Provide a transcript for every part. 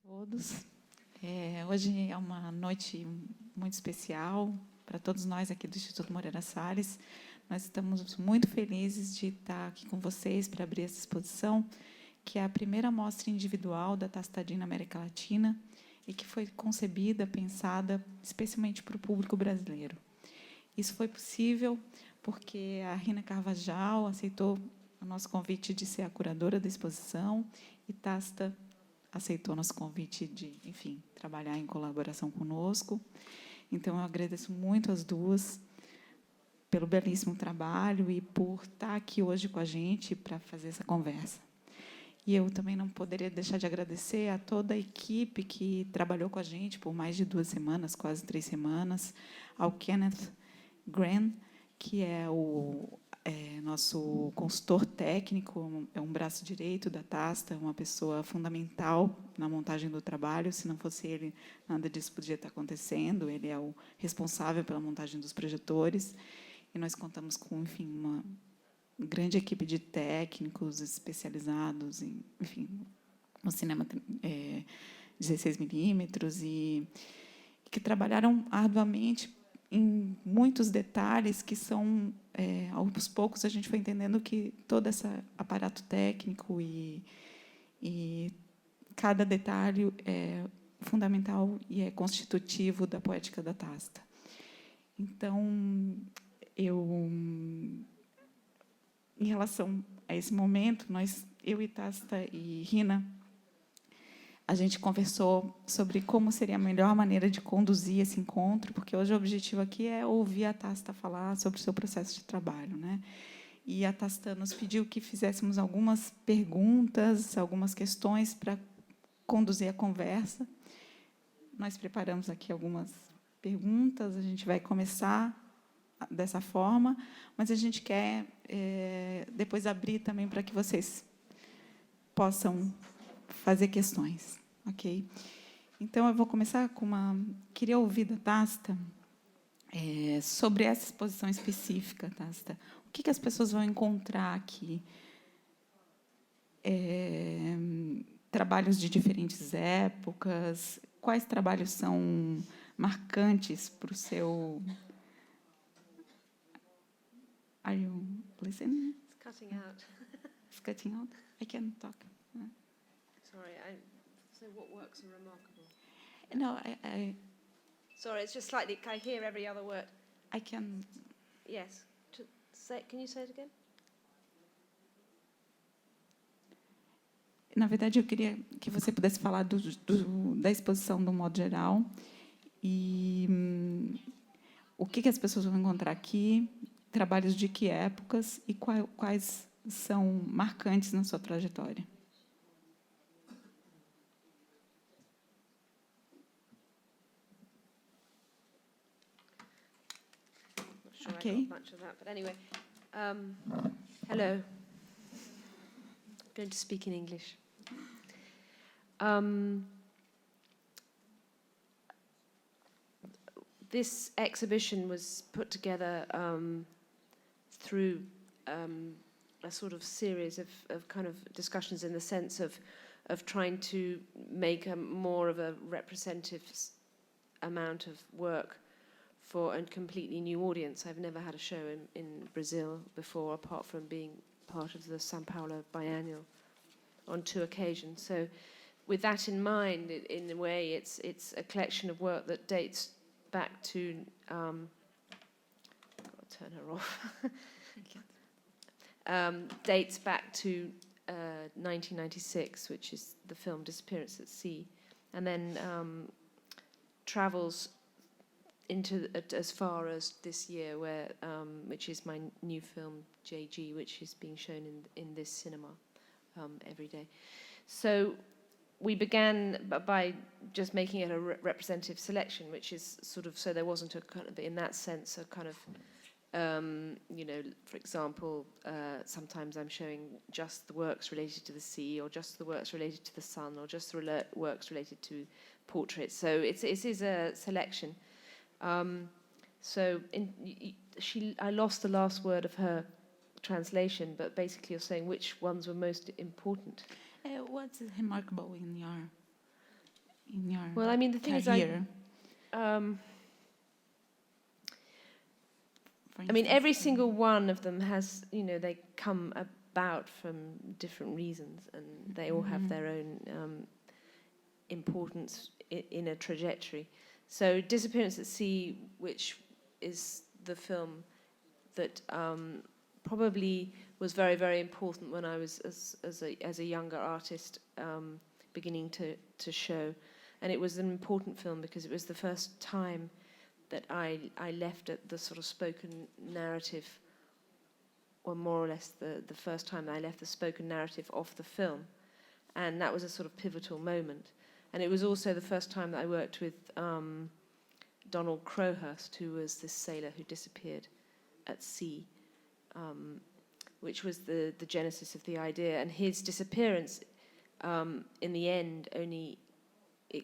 Todos. Hoje é uma noite muito especial para todos nós aqui do Instituto Moreira Salles. Nós estamos muito felizes de estar aqui com vocês para abrir essa exposição, que é a primeira mostra individual da Tacita na América Latina e que foi concebida, pensada especialmente para o público brasileiro. Isso foi possível porque a Rina Carvajal aceitou o nosso convite de ser a curadora da exposição e Tacita aceitou nosso convite de, enfim, trabalhar em colaboração conosco. Então, eu agradeço muito as duas pelo belíssimo trabalho e por estar aqui hoje com a gente para fazer essa conversa. E eu também não poderia deixar de agradecer a toda a equipe que trabalhou com a gente por mais de 2 semanas, quase 3 semanas, ao Kenneth Grant, que é o nosso consultor técnico, é um braço direito da Tacita, uma pessoa fundamental na montagem do trabalho. Se não fosse ele, nada disso podia estar acontecendo. Ele é o responsável pela montagem dos projetores. E nós contamos com, enfim, uma grande equipe de técnicos especializados em, enfim, no cinema 16 milímetros e que trabalharam arduamente em muitos detalhes que são, aos poucos, a gente foi entendendo que todo esse aparato técnico e cada detalhe é fundamental e é constitutivo da poética da Tacita. Então, em relação a esse momento, eu e Tacita e Rina, a gente conversou sobre como seria a melhor maneira de conduzir esse encontro, porque hoje o objetivo aqui é ouvir a Tacita falar sobre o seu processo de trabalho, né? E a Tacita nos pediu que fizéssemos algumas perguntas, algumas questões para conduzir a conversa. Nós preparamos aqui algumas perguntas, a gente vai começar dessa forma, mas a gente quer depois abrir também para que vocês possam fazer questões, ok? Então, eu vou começar com uma... Queria ouvir da Tacita sobre essa exposição específica, Tacita. O que as pessoas vão encontrar aqui? Trabalhos de diferentes épocas? Quais trabalhos são marcantes para o seu... Are you listening? It's cutting out. It's cutting out? I can talk. Sorry, so what works are remarkable? No, Sorry, it's just slightly, I hear every other word. I can... Yes. Can you say it again? Na verdade, eu queria que você pudesse falar da exposição de um modo geral e o que as pessoas vão encontrar aqui, trabalhos de que épocas e quais são marcantes na sua trajetória. Sure, okay. I got much of that, but anyway, hello. I'm going to speak in English. This exhibition was put together through a sort of series of kind of discussions in the sense of trying to make more of a representative amount of work for a completely new audience. I've never had a show in Brazil before, apart from being part of the São Paulo Biennial on 2 occasions. So with that in mind, in a way, it's a collection of work that dates back to... I've got to turn her off. Dates back to 1996, which is the film Disappearance at Sea, and then travels into as far as this year, where which is my new film JG, which is being shown in this cinema every day. So we began by just making it a representative selection, which is sort of, so there wasn't a kind of, in that sense, a kind of for example, sometimes I'm showing just the works related to the sea, or just the works related to the sun, or just the works related to portraits. So it is a selection. I lost the last word of her translation, but basically you're saying which ones were most important. What's remarkable in your in your Well, I mean, the thing career? I mean, every single one of them has, they come about from different reasons, and they all have their own importance in a trajectory. So Disappearance at Sea, which is the film that probably was very, very important when I was as a younger artist beginning to show. And it was an important film because it was the first time that I left at the sort of spoken narrative, or more or less the first time that I left the spoken narrative of the film. And that was a sort of pivotal moment. And it was also the first time that I worked with Donald Crowhurst, who was this sailor who disappeared at sea, which was the genesis of the idea. And his disappearance, in the end, only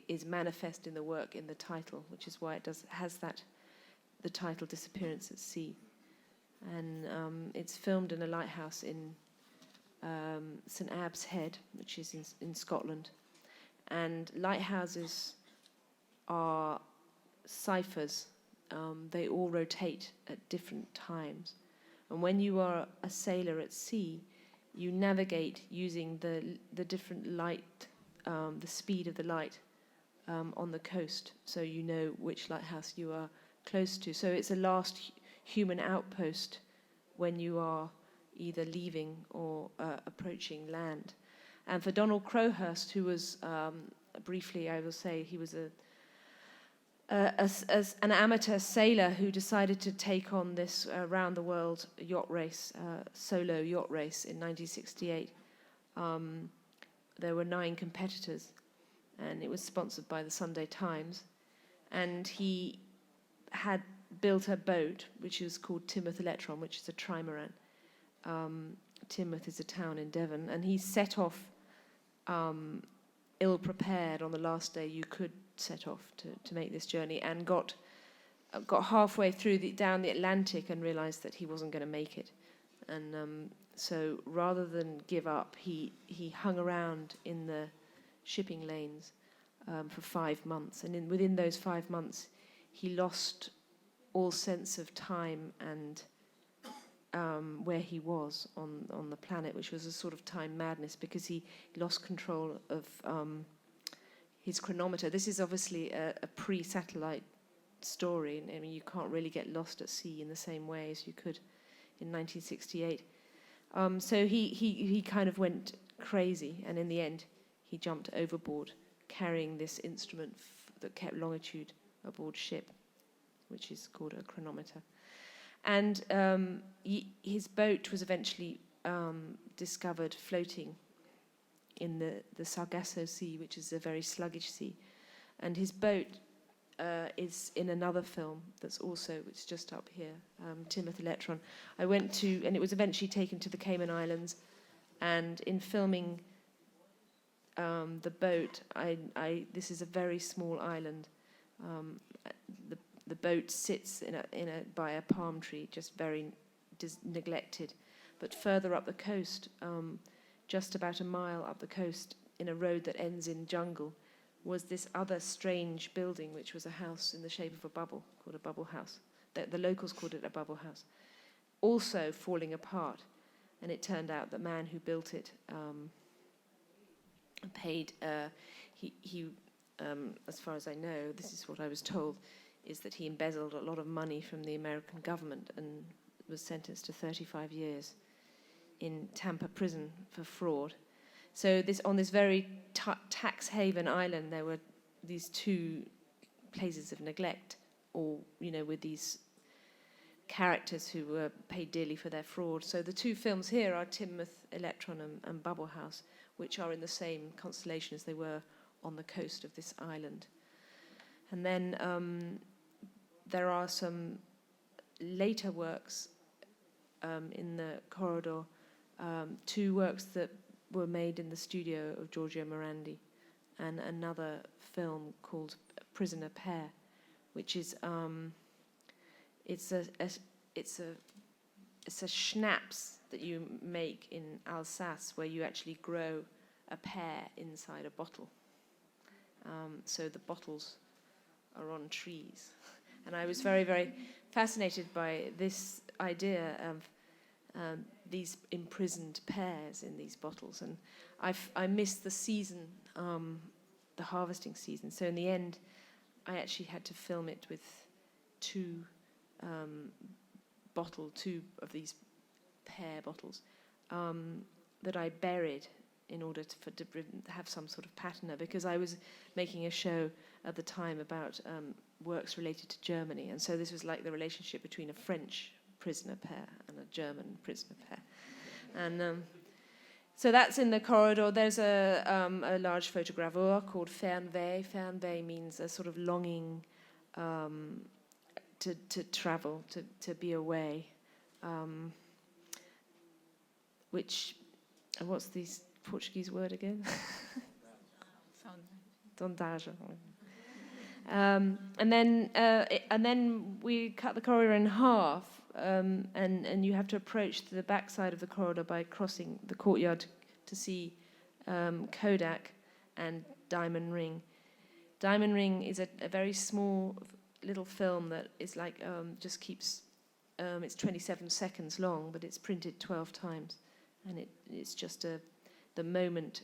is manifest in the work in the title, which is why it has the title Disappearance at Sea. And it's filmed in a lighthouse in St Abb's Head, which is in Scotland. And lighthouses are ciphers. They all rotate at different times. And when you are a sailor at sea, you navigate using the different light, the speed of the light on the coast, so you know which lighthouse you are close to. So it's a last human outpost when you are either leaving or approaching land. And for Donald Crowhurst, who was, briefly I will say, he was as an amateur sailor who decided to take on this round-the-world yacht race, solo yacht race in 1968. There were 9 competitors, and it was sponsored by the Sunday Times. And he had built a boat, which was called Timoth Electron, which is a trimaran. Timoth is a town in Devon, and he set off ill-prepared on the last day you could set off to make this journey, and got halfway down the Atlantic and realized that he wasn't going to make it. And so rather than give up, he hung around in the shipping lanes for 5 months. And within those 5 months, he lost all sense of time and where he was on the planet, which was a sort of time madness, because he lost control of his chronometer. This is obviously a pre-satellite story. I mean, you can't really get lost at sea in the same way as you could in 1968. So he kind of went crazy, and in the end, he jumped overboard, carrying this instrument that kept longitude aboard ship, which is called a chronometer. And his boat was eventually discovered floating in the Sargasso Sea, which is a very sluggish sea. And his boat is in another film which is just up here, Timoth Electron. I went to, and it was eventually taken to the Cayman Islands. And in filming the boat, this is a very small island. The boat sits by a palm tree, just very neglected. But further up the coast, just about a mile up the coast, in a road that ends in jungle, was this other strange building, which was a house in the shape of a bubble, called a bubble house. The locals called it a bubble house. Also falling apart. And it turned out the man who built it paid, as far as I know, this is what I was told, is that he embezzled a lot of money from the American government and was sentenced to 35 years in Tampa prison for fraud. So on this very tax haven island, there were these 2 places of neglect, or with these characters who were paid dearly for their fraud. So the 2 films here are Timoth Electron and Bubble House, which are in the same constellation as they were on the coast of this island. And then there are some later works in the corridor, 2 works that were made in the studio of Giorgio Morandi, and another film called Prisoner Pair, which is it's a schnapps that you make in Alsace, where you actually grow a pear inside a bottle. So the bottles are on trees. And I was very, very fascinated by this idea of these imprisoned pears in these bottles. And I missed the season, the harvesting season. So in the end, I actually had to film it with two of these pear bottles that I buried in order to have some sort of patina, because I was making a show at the time about works related to Germany. And so this was like the relationship between a French prisoner pair and a German prisoner pair. And so that's in the corridor. There's a large photogravure called Fernweh. Fernweh means a sort of longing to travel, to be away. Which, what's the Portuguese word again? Sondagem. And then we cut the corridor in half, and you have to approach the back side of the corridor by crossing the courtyard to see Kodak and Diamond Ring. Diamond Ring is a very small little film that is like just keeps. It's 27 seconds long, but it's printed 12 times, and it's just the moment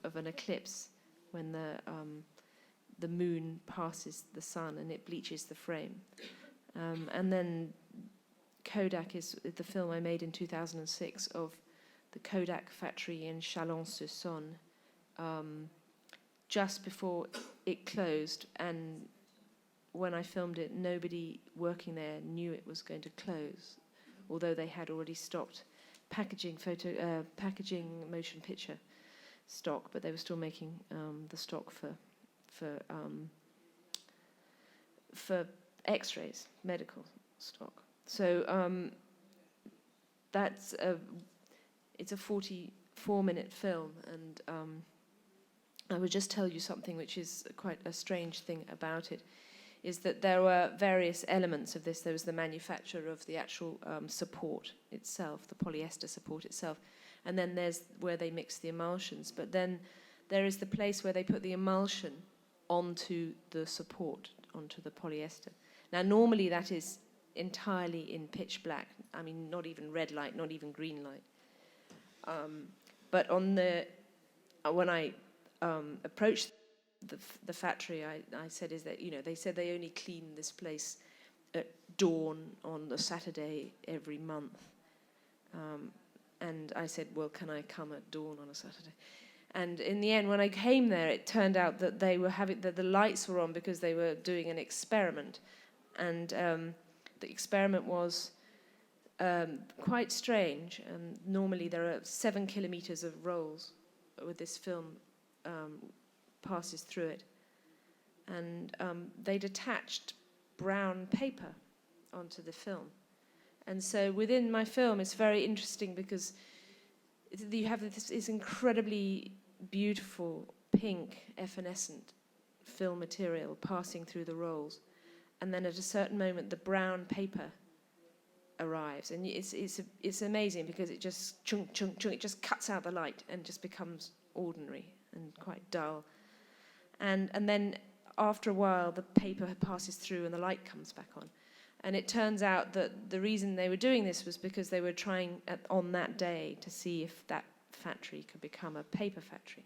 of an eclipse when the moon passes the sun and it bleaches the frame. And then Kodak is the film I made in 2006 of the Kodak factory in Chalon-sur-Saône, just before it closed. And when I filmed it, nobody working there knew it was going to close, although they had already stopped packaging motion picture stock, but they were still making the stock for X-rays, medical stock. So it's a 44-minute film, and I would just tell you something which is quite a strange thing about it, is that there were various elements of this. There was the manufacture of the actual support itself, the polyester support itself, and then there's where they mix the emulsions. But then there is the place where they put the emulsion onto the support, onto the polyester. Now, normally that is entirely in pitch black. I mean, not even red light, not even green light. But when I approached the factory, I said is that, they said they only clean this place at dawn on a Saturday every month. And I said, well, can I come at dawn on a Saturday? And in the end, when I came there, it turned out that that the lights were on because they were doing an experiment. And the experiment was quite strange. Normally there are 7 kilometers of rolls with this film passes through it. And they'd attached brown paper onto the film. And so within my film, it's very interesting because you have this incredibly beautiful pink evanescent film material passing through the rolls. And then at a certain moment, the brown paper arrives. And it's amazing because it just chunk, chunk, chunk, it just cuts out the light and just becomes ordinary and quite dull. And then after a while, the paper passes through and the light comes back on. And it turns out that the reason they were doing this was because they were trying on that day to see if that factory could become a paper factory.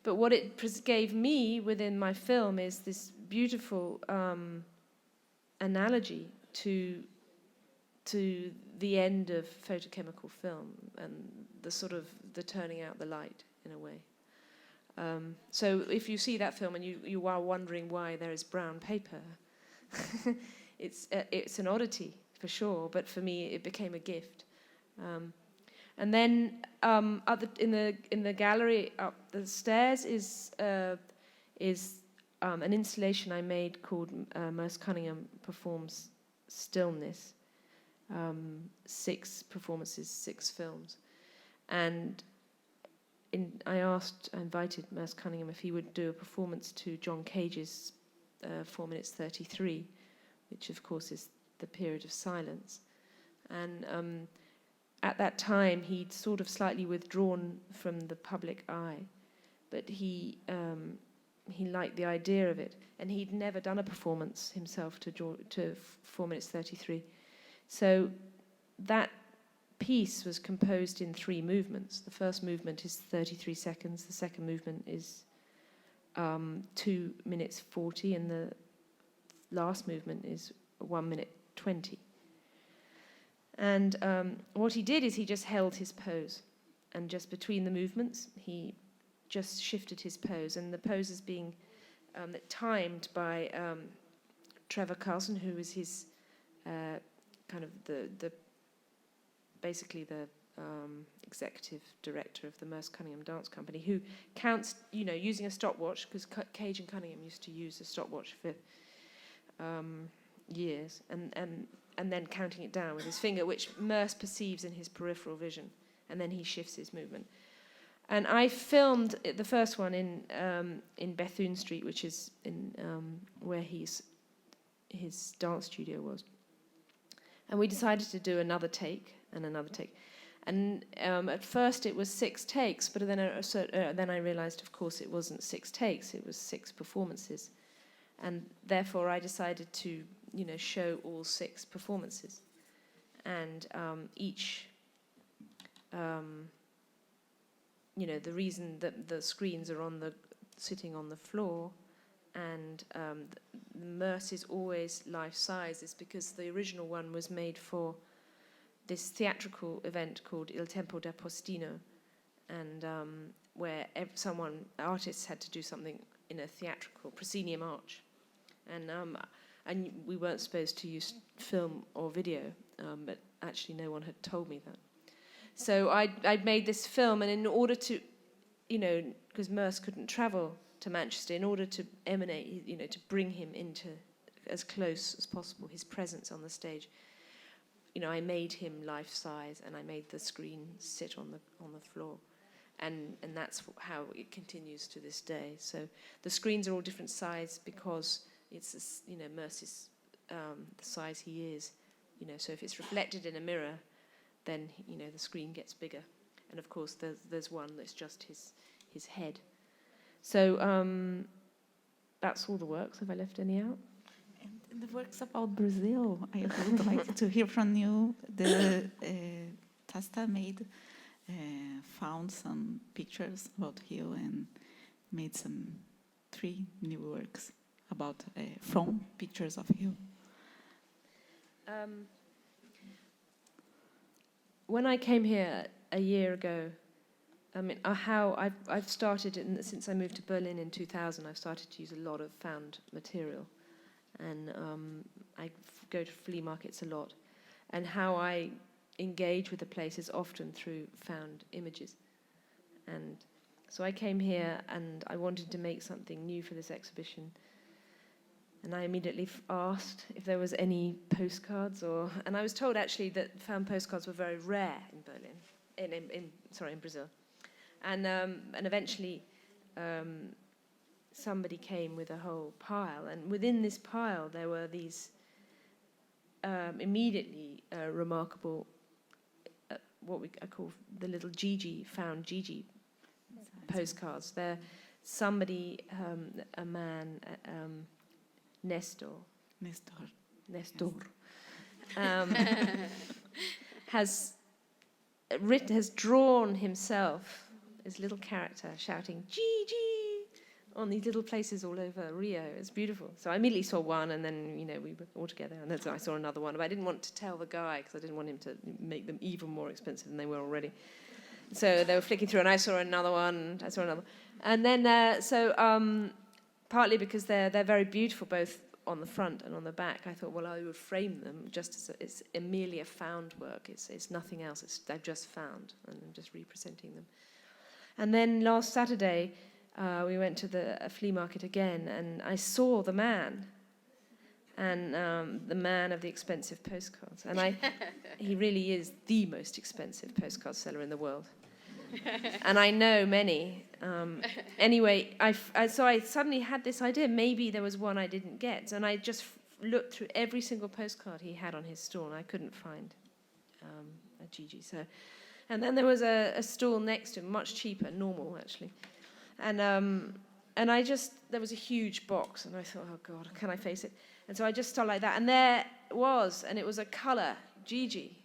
But what it gave me within my film is this beautiful analogy to the end of photochemical film and the turning out the light in a way. So if you see that film and you are wondering why there is brown paper, it's an oddity for sure, but for me it became a gift. And then in the gallery up the stairs is an installation I made called Merce Cunningham Performs Stillness. 6 performances, 6 films, and I invited Merce Cunningham if he would do a performance to John Cage's 4 minutes 33, which of course is the period of silence. And at that time, he'd sort of slightly withdrawn from the public eye, but he he liked the idea of it, and he'd never done a performance himself to 4 minutes 33. So that piece was composed in 3 movements. The first movement is 33 seconds. The second movement is 2 minutes 40, and the last movement is 1 minute 20. And what he did is he just held his pose, and just between the movements, he just shifted his pose, and the pose is being timed by Trevor Carlson, who is his kind of the basically the executive director of the Merce Cunningham Dance Company, who counts, using a stopwatch, because Cage and Cunningham used to use a stopwatch for years, and then counting it down with his finger, which Merce perceives in his peripheral vision, and then he shifts his movement. And I filmed the first one in Bethune Street, which is in where his dance studio was. And we decided to do another take and another take. And at first it was 6 takes, but then I realized, of course, it wasn't 6 takes, it was 6 performances. And therefore I decided to, show all 6 performances. And each, the reason that the screens are sitting on the floor, and the Merce is always life-size, is because the original one was made for this theatrical event called Il Tempo da Postino, and where artists had to do something in a theatrical proscenium arch, and we weren't supposed to use film or video, but actually no one had told me that. So I'd made this film, and in order to, because Merce couldn't travel to Manchester, in order to emanate, to bring him into as close as possible, his presence on the stage, I made him life-size, and I made the screen sit on the floor, and that's how it continues to this day. So the screens are all different size because it's Merce's the size he is, So if it's reflected in a mirror, then the screen gets bigger, and of course there's one that's just his head. So that's all the works. Have I left any out? And the works about Brazil, I would like to hear from you. The Tacita found some pictures about you and made 3 new works about from pictures of you. When I came here a year ago, how I've started, since I moved to Berlin in 2000, I've started to use a lot of found material. And I go to flea markets a lot. And how I engage with the place is often through found images. And so I came here and I wanted to make something new for this exhibition. And I immediately asked if there was any postcards, and I was told actually that found postcards were very rare in Berlin, in Brazil. And eventually somebody came with a whole pile, and within this pile there were these immediately remarkable, I call the little found Gigi postcards. There, somebody, a man, Nestor, has drawn himself, his little character, shouting "Gigi" on these little places all over Rio. It's beautiful. So I immediately saw one, and then we were all together, and then I saw another one. But I didn't want to tell the guy because I didn't want him to make them even more expensive than they were already. So they were flicking through, and I saw another one. And then partly because they're very beautiful, both on the front and on the back, I thought, well, I would frame them just as it's merely a found work. It's nothing else. They've just found, and I'm just representing them. And then last Saturday, we went to a flea market again, and I saw the man, and the man of the expensive postcards. And he really is the most expensive postcard seller in the world. And I know many. Anyway, so I suddenly had this idea. Maybe there was one I didn't get. And I just looked through every single postcard he had on his stall, and I couldn't find a Gigi. And then there was a stall next to him, much cheaper, normal actually. And and there was a huge box, and I thought, oh God, can I face it? And so I just started like that, and there it was, and it was a colour, Gigi.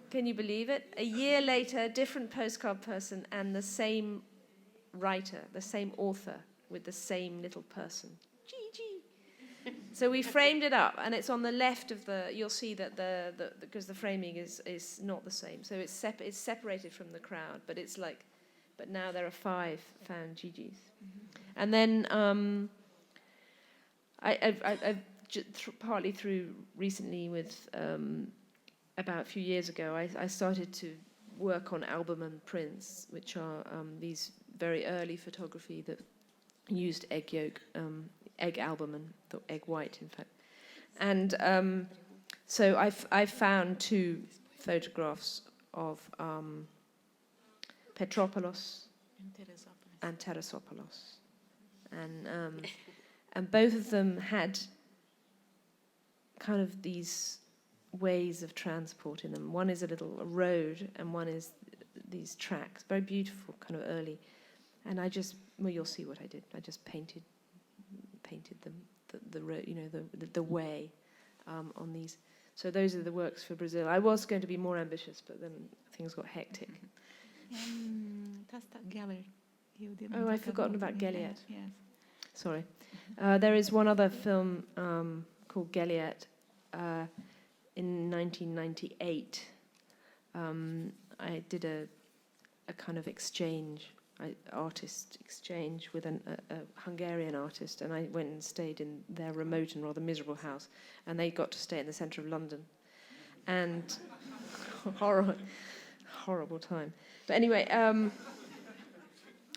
Can you believe it? A year later, different postcard person, and the same writer, the same author, with the same little person, Gigi. So we framed it up, and it's on the left of you'll see that because the framing is not the same. So it's separated from the crowd, but but now there are 5 found Gigis. Mm-hmm. And then I've partly through recently with, about a few years ago, I started to work on album and prints, which are these very early photography that used egg yolk, egg albumen, the egg white, in fact. And so I found 2 photographs of Petropoulos and Teresopoulos. And both of them had kind of these ways of transport in them. One is a road, and one is these tracks, very beautiful, kind of early. And you'll see what I did. I just painted them, the road, the way on these. So those are the works for Brazil. I was going to be more ambitious, but then things got hectic. Oh, I've forgotten about Geliat. Yes. Sorry. There is one other film called Geliat in 1998. I did a kind of artist exchange with a Hungarian artist, and I went and stayed in their remote and rather miserable house, and they got to stay in the centre of London. And horrible time. But anyway,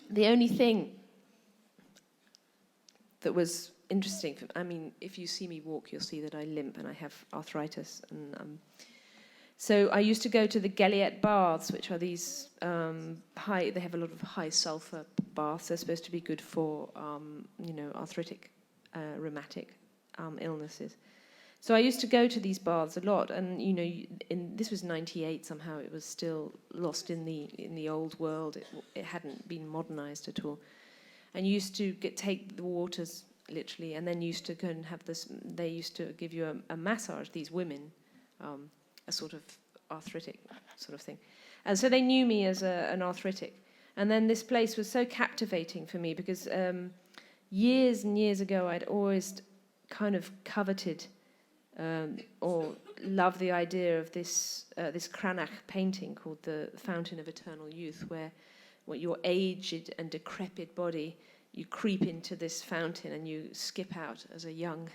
the only thing that was interesting, if you see me walk, you'll see that I limp and I have arthritis. And so I used to go to the Geliat baths, which are these they have a lot of high sulfur baths. They're supposed to be good for, arthritic, rheumatic illnesses. So I used to go to these baths a lot, and this was 98. Somehow it was still lost in the old world. It hadn't been modernized at all. And you used to take the waters literally, and then used to go and have this. They used to give you a massage. These women, a sort of arthritic sort of thing, and so they knew me as an arthritic. And then this place was so captivating for me because years and years ago I'd always kind of coveted or loved the idea of this Cranach painting called the Fountain of Eternal Youth, where your aged and decrepit body, you creep into this fountain and you skip out as a young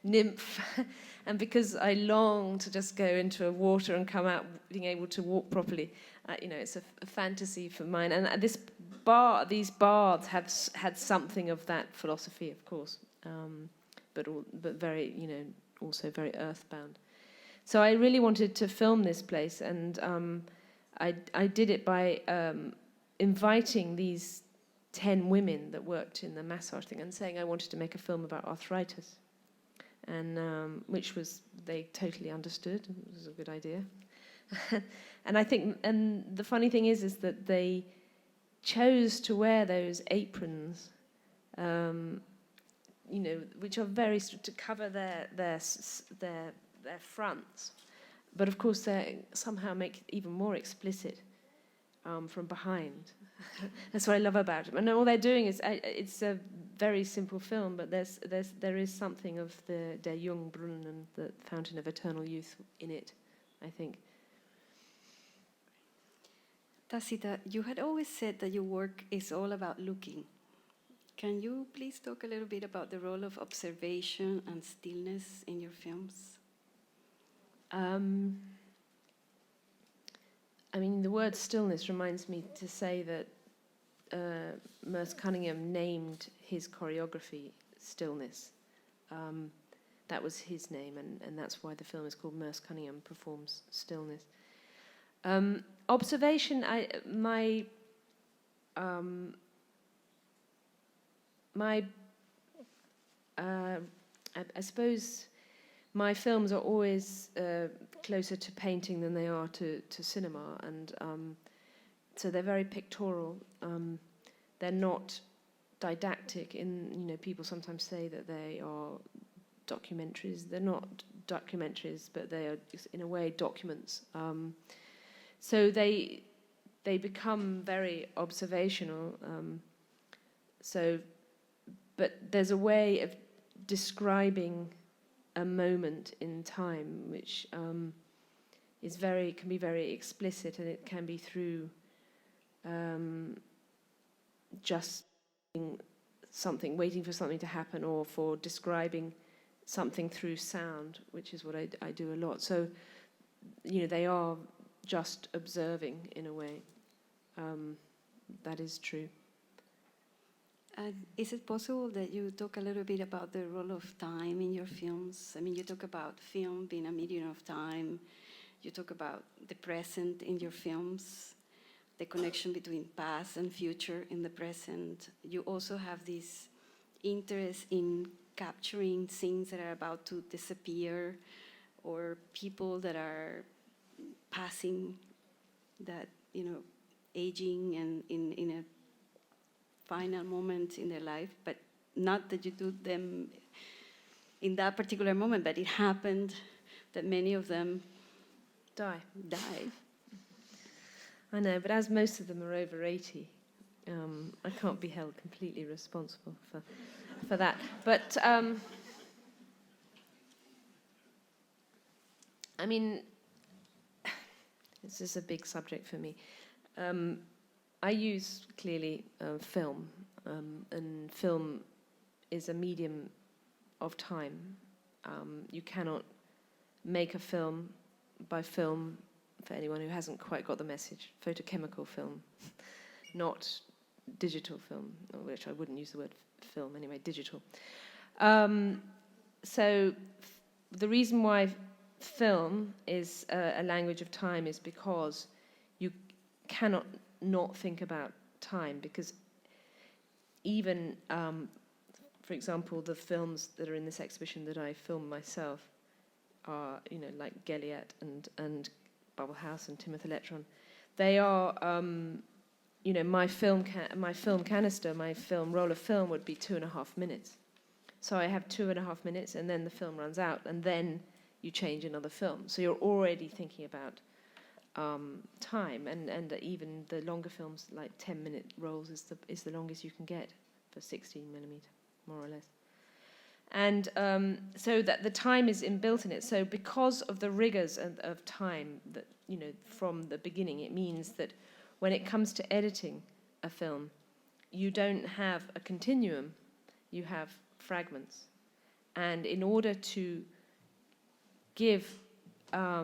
nymph. And because I long to just go into a water and come out being able to walk properly, it's a fantasy for mine. And these baths had something of that philosophy, of course, but very, also very earthbound. So I really wanted to film this place, and I did it by inviting these 10 women that worked in the massage thing and saying I wanted to make a film about arthritis, and they totally understood. It was a good idea. And I think, and the funny thing is that they chose to wear those aprons, which are very to cover their fronts, but of course they somehow make it even more explicit from behind. That's what I love about them. And all they're doing is it's a very simple film, but there is something of the Der Jungbrunnen and the Fountain of Eternal Youth in it, I think. Tacita, you had always said that your work is all about looking. Can you please talk a little bit about the role of observation and stillness in your films? The word stillness reminds me to say that Merce Cunningham named his choreography Stillness. That was his name, and that's why the film is called Merce Cunningham Performs Stillness. Observation, I suppose my films are always closer to painting than they are to cinema, and so they're very pictorial. They're not didactic. People sometimes say that they are documentaries. They're not documentaries, but they are, in a way, documents. So they become very observational. But there's a way of describing a moment in time which can be very explicit, and it can be through just something, waiting for something to happen, or for describing something through sound, which is what I do a lot. So, they are just observing in a way. That is true. Is it possible that you talk a little bit about the role of time in your films? I mean, you talk about film being a medium of time. You talk about the present in your films, the connection between past and future in the present. You also have this interest in capturing things that are about to disappear, or people that are passing, that, aging and in a final moment in their life, but not that you do them in that particular moment, but it happened that many of them Die. I know, but as most of them are over 80, I can't be held completely responsible for that. But, this is a big subject for me. I use, clearly, film, and film is a medium of time. You cannot make a film by film, for anyone who hasn't quite got the message, photochemical film, not digital film, which I wouldn't use the word film anyway, digital. So the reason why film is a language of time is because you cannot not think about time, because even, for example, the films that are in this exhibition that I filmed myself are, like Geliat and Bubble House and Timothy Electron. They are, my film canister, my film roll of film would be 2.5 minutes. So I have 2.5 minutes, and then the film runs out, and then you change another film. So you're already thinking about time, and even the longer films, like 10-minute rolls, is the longest you can get for 16mm, more or less. And so that the time is inbuilt in it. So because of the rigors of time, that from the beginning, it means that when it comes to editing a film, you don't have a continuum, you have fragments. And in order to give, I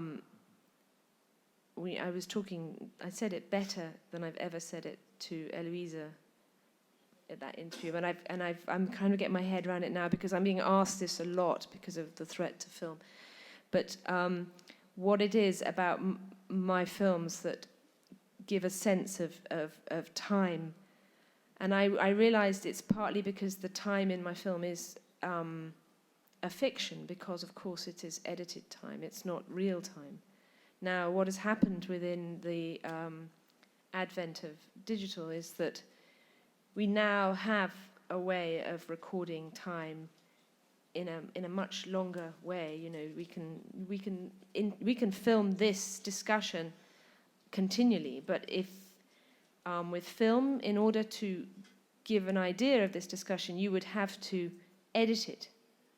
said it better than I've ever said it to Eloisa at that interview, and I'm kind of getting my head around it now, because I'm being asked this a lot because of the threat to film. But what it is about my films that give a sense of time, and I realized it's partly because the time in my film is a fiction, because of course it is edited time, it's not real time. Now, what has happened within the advent of digital is that we now have a way of recording time in a much longer way. We can film this discussion continually, but if with film, in order to give an idea of this discussion, you would have to edit it.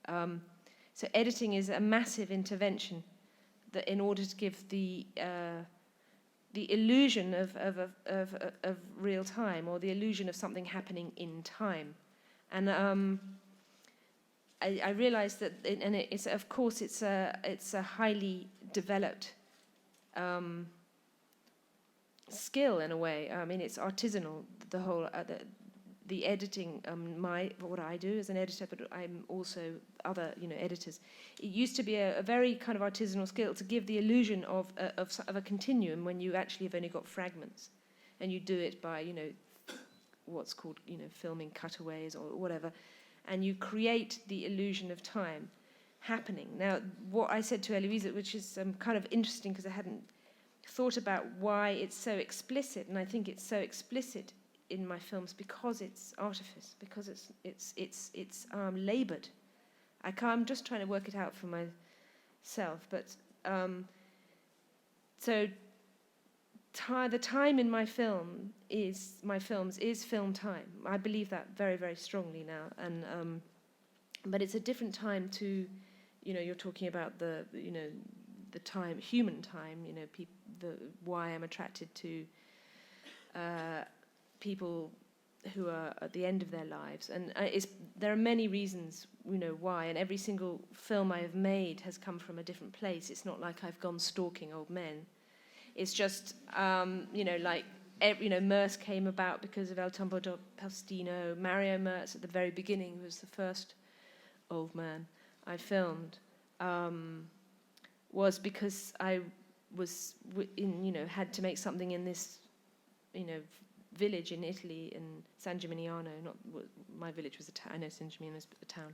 So editing is a massive intervention that, in order to give the illusion of real time, or the illusion of something happening in time. And I realized that, and it's, of course, it's a highly developed skill in a way. I mean, it's artisanal, the whole the editing. What I do as an editor, but I'm also other editors. It used to be a very kind of artisanal skill to give the illusion of a continuum when you actually have only got fragments, and you do it by what's called filming cutaways or whatever, and you create the illusion of time happening. Now, what I said to Eloisa, which is kind of interesting because I hadn't thought about why it's so explicit, and I think it's so explicit in my films because it's artifice, because it's laboured. I'm just trying to work it out for myself, but so the time in my films is film time. I believe that very, very strongly now, and but it's a different time to, you're talking about the time, human time, why I'm attracted to people who are at the end of their lives, and there are many reasons, why, and every single film I have made has come from a different place. It's not like I've gone stalking old men. It's just, Merce came about because of El Tambo del Pastino. Mario Merce at the very beginning was the first old man I filmed. Was because I was had to make something in this, village in Italy, in San Gimignano. Not my village was a town. I know San Gimignano is a town,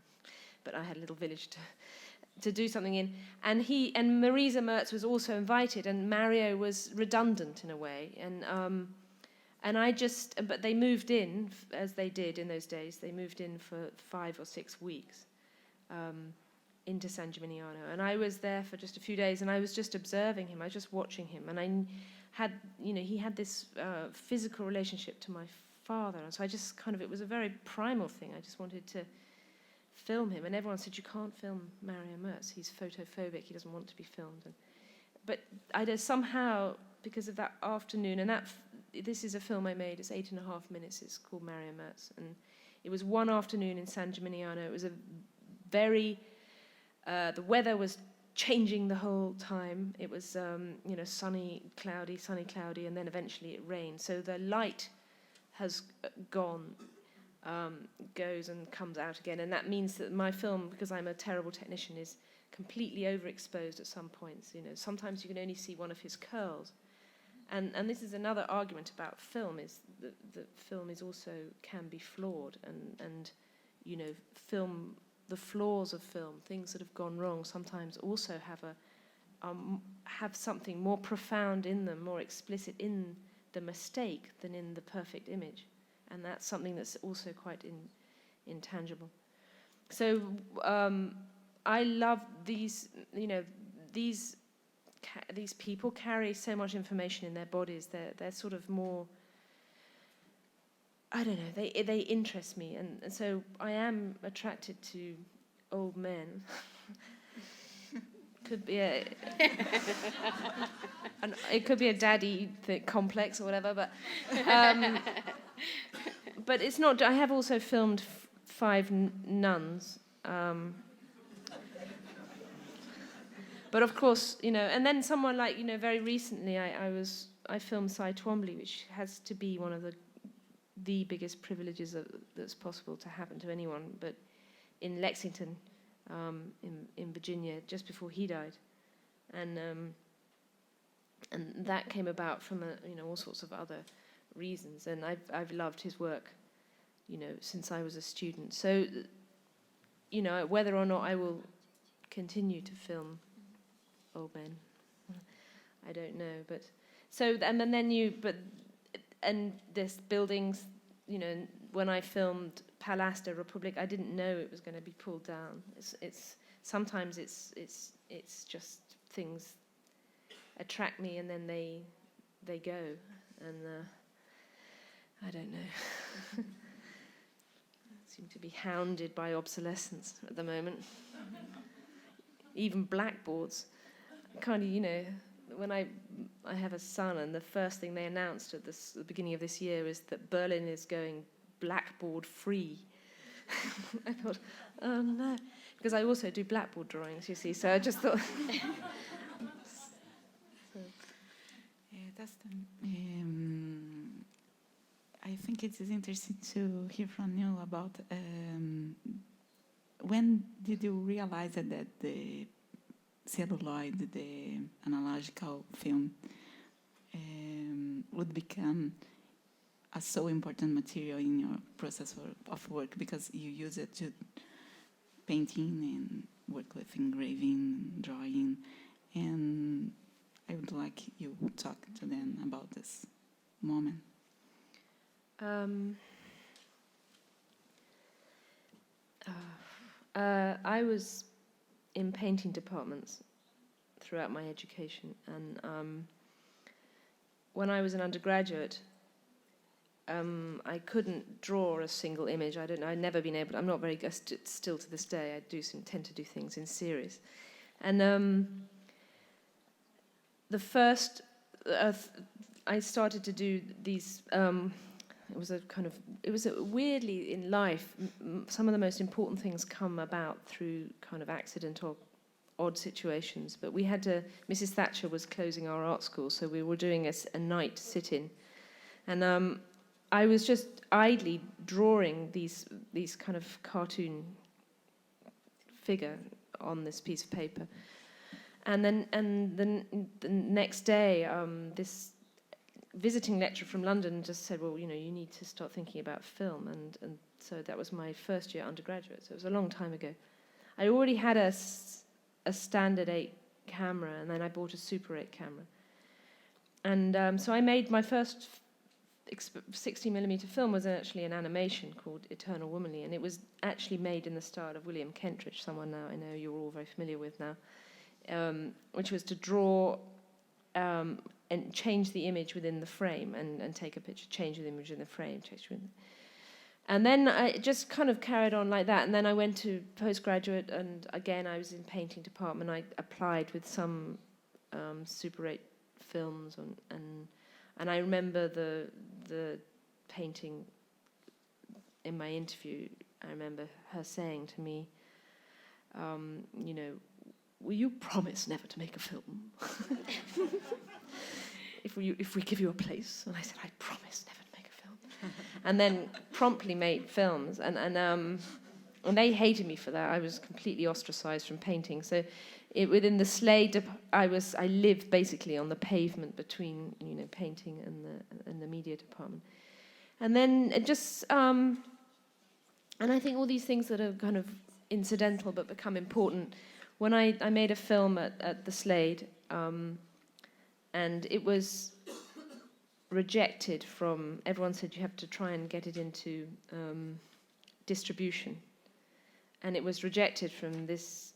but I had a little village to do something in. And Marisa Mertz was also invited, and Mario was redundant in a way. But they moved in, as they did in those days. They moved in for 5 or 6 weeks into San Gimignano, and I was there for just a few days, and I was just observing him. I was just watching him, and I had, he had this physical relationship to my father, and so I just it was a very primal thing. I just wanted to film him, and everyone said, you can't film Mario Mertz, he's photophobic, he doesn't want to be filmed. But I just somehow, because of that afternoon, and this is a film I made, it's 8.5 minutes, it's called Mario Mertz, and it was one afternoon in San Gimignano. It was a very, the weather was changing the whole time. It was, sunny, cloudy, and then eventually it rained. So the light has gone, goes and comes out again. And that means that my film, because I'm a terrible technician, is completely overexposed at some points. Sometimes you can only see one of his curls. And this is another argument about film, is that film is also can be flawed, and film, the flaws of film, things that have gone wrong, sometimes also have something more profound in them, more explicit in the mistake than in the perfect image, and that's something that's also quite intangible. So I love these, these people carry so much information in their bodies. They're sort of more, I don't know, they interest me, and so I am attracted to old men. Could be it could be a daddy complex or whatever, but it's not. I have also filmed 5 nuns. But of course, and then someone like, very recently I filmed Cy Twombly, which has to be one of the biggest privileges that's possible to happen to anyone, but in Lexington, in Virginia, just before he died, and that came about from all sorts of other reasons, and I've loved his work, since I was a student. So, whether or not I will continue to film old men, I don't know, but so and this buildings, when I filmed Palestra Republic, I didn't know it was going to be pulled down. It's sometimes it's just things attract me and then they go, and I don't know. I seem to be hounded by obsolescence at the moment. Even blackboards, kind of, when I have a son, and the first thing they announced at the beginning of this year is that Berlin is going blackboard free. I thought, oh no, because I also do blackboard drawings, you see, so I just thought. I think it is interesting to hear from you about when did you realize that the celluloid, the analogical film, would become a so important material in your process of work, because you use it to painting and work with engraving, drawing, and I would like you to talk to them about this moment. I was in painting departments throughout my education, and when I was an undergraduate, I couldn't draw a single image. I'd never been able. I'm not very good. Still to this day, I tend to do things in series, and the first I started to do these. It was weirdly in life. Some of the most important things come about through kind of accident or odd situations. But we had to. Mrs. Thatcher was closing our art school, so we were doing a night sit-in, and I was just idly drawing these kind of cartoon figure on this piece of paper, and then the next day, this visiting lecturer from London just said, well, you need to start thinking about film, and so that was my first year undergraduate, so it was a long time ago. I already had a standard 8 camera, and then I bought a Super 8 camera, and so I made my first 60mm film was actually an animation called Eternal Womanly, and it was actually made in the style of William Kentridge, someone now I know you're all very familiar with now, which was to draw and change the image within the frame and take a picture, change the image in the frame. And then I just kind of carried on like that. And then I went to postgraduate, and again I was in painting department. I applied with some Super 8 films, and I remember the painting in my interview. I remember her saying to me, will you promise never to make a film? If we give you a place. And I said, I promise never to make a film. And then promptly made films, and they hated me for that. I was completely ostracized from painting. So within the Slade, I lived basically on the pavement between painting and the media department. And then and I think all these things that are kind of incidental but become important. When I made a film at the Slade, and it was rejected from, everyone said you have to try and get it into distribution. And it was rejected from this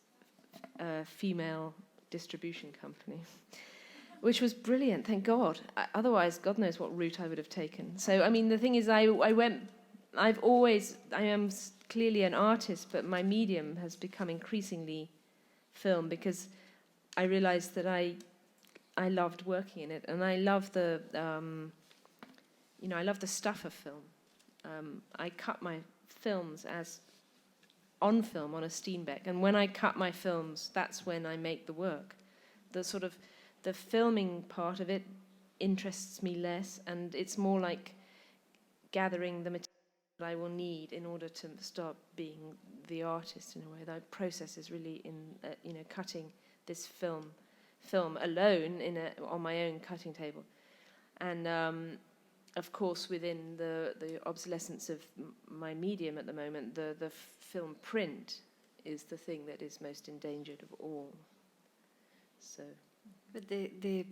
female distribution company, which was brilliant, thank God. Otherwise, God knows what route I would have taken. So, I mean, the thing is, I am clearly an artist, but my medium has become increasingly film, because I realized that I loved working in it, and I love the stuff of film. I cut my films as on film on a Steenbeck, and when I cut my films, that's when I make the work. The filming part of it interests me less, and it's more like gathering the material that I will need in order to start being the artist in a way. The process is really in cutting this film alone on my own cutting table, and of course within the obsolescence of my medium at the moment, the film print is the thing that is most endangered of all. So, but the